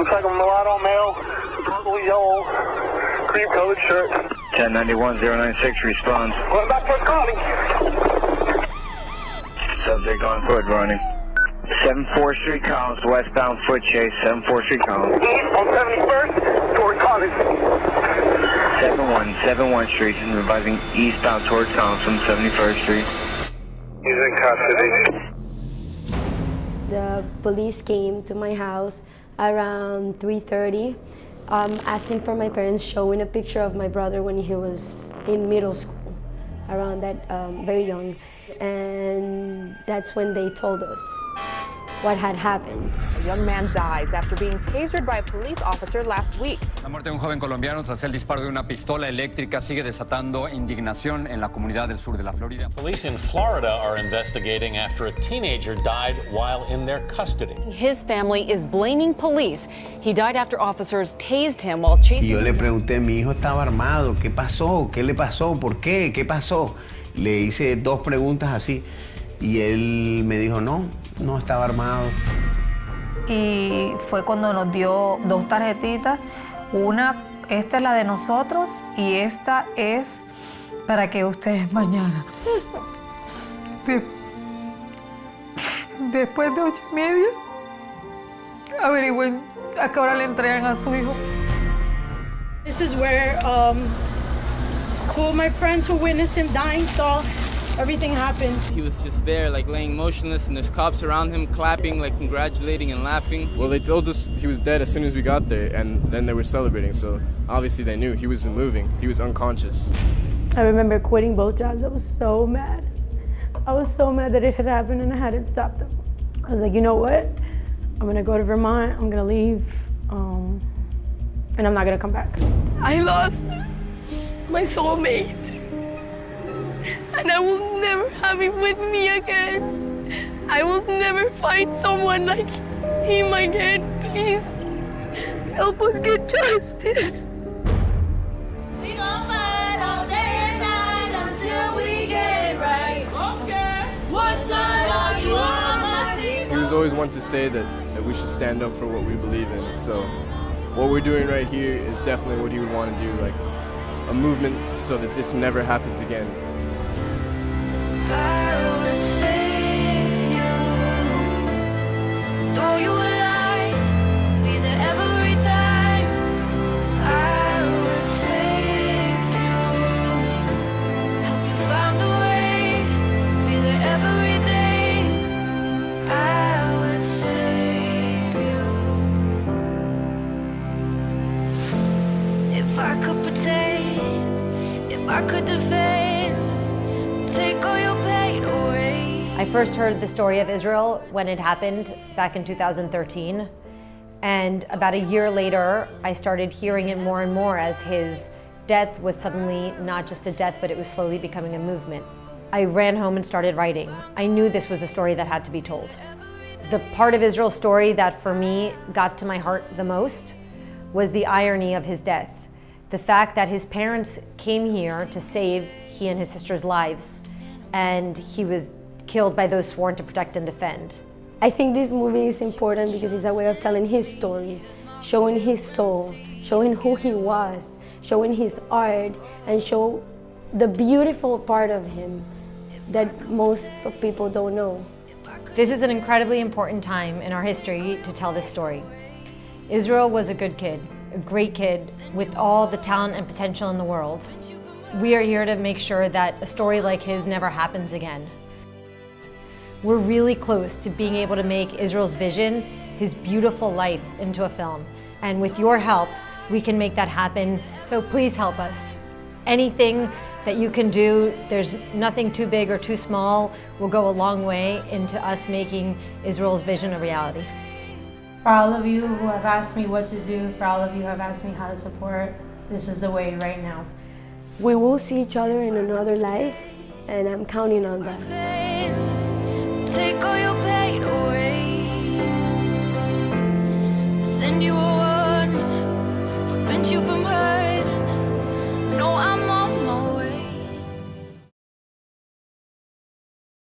Looks like a mulatto male, purple yellow, cream-colored shirt. 1091-096 responds. Going back towards Carly. Subject on foot running. 74th Street Collins, westbound foot chase, 74th Street Collins. East on 71st toward Collins. 71 Street, revising eastbound towards Collins from 71st Street. He's in custody. The police came to my house around 3:30, asking for my parents, showing a picture of my brother when he was in middle school, around that, very young. And that's when they told us what had happened. A young man dies after being tasered by a police officer last week. La muerte de un joven colombiano tras el disparo de una pistola eléctrica sigue desatando indignación en la comunidad del sur de la Florida. Police in Florida are investigating after a teenager died while in their custody. His family is blaming police. He died after officers tased him while chasing Y yo le him. pregunté, mi hijo estaba armado, ¿qué pasó? ¿Qué le pasó? ¿Por qué? ¿Qué pasó? Le hice dos preguntas así y él me dijo, no estaba armado. Y fue cuando nos dio dos tarjetitas. Una, esta es la de nosotros y esta es para que ustedes mañana. Después de 8:30, averigüen a qué hora le entregan a su hijo. This is where two of my friends who witnessed him dying saw everything happens. He was just there, like laying motionless, and there's cops around him clapping, like congratulating and laughing. Well, they told us he was dead as soon as we got there, and then they were celebrating, so obviously they knew he wasn't moving. He was unconscious. I remember quitting both jobs. I was so mad. I was so mad that it had happened and I hadn't stopped them. I was like, you know what? I'm gonna go to Vermont, I'm gonna leave, and I'm not gonna come back. I lost my soulmate. And I will never have him with me again. I will never find someone like him again. Please, help us get justice. We gon' fight all day and night until we get it right. Okay. What side are you on, my people? He was always one to say that we should stand up for what we believe in. So what we're doing right here is definitely what he would want to do, like a movement so that this never happens again. I will save you. Throw you a line, be there every time. I will save you. Help you find the way, be there every day. I will save you. If I could protect, if I could defend, take all your pain away. I first heard the story of Israel when it happened back in 2013. And about a year later, I started hearing it more and more as his death was suddenly not just a death, but it was slowly becoming a movement. I ran home and started writing. I knew this was a story that had to be told. The part of Israel's story that for me got to my heart the most was the irony of his death. The fact that his parents came here to save he and his sister's lives, and he was killed by those sworn to protect and defend. I think this movie is important because it's a way of telling his story, showing his soul, showing who he was, showing his art, and show the beautiful part of him that most of people don't know. This is an incredibly important time in our history to tell this story. Israel was a good kid, a great kid with all the talent and potential in the world. We are here to make sure that a story like his never happens again. We're really close to being able to make Israel's vision, his beautiful life, into a film. And with your help, we can make that happen, so please help us. Anything that you can do, there's nothing too big or too small, will go a long way into us making Israel's vision a reality. For all of you who have asked me what to do, for all of you who have asked me how to support, this is the way right now. We will see each other in another life, and I'm counting on that. Take all your pain away. Send you a warning, prevent you from hurt.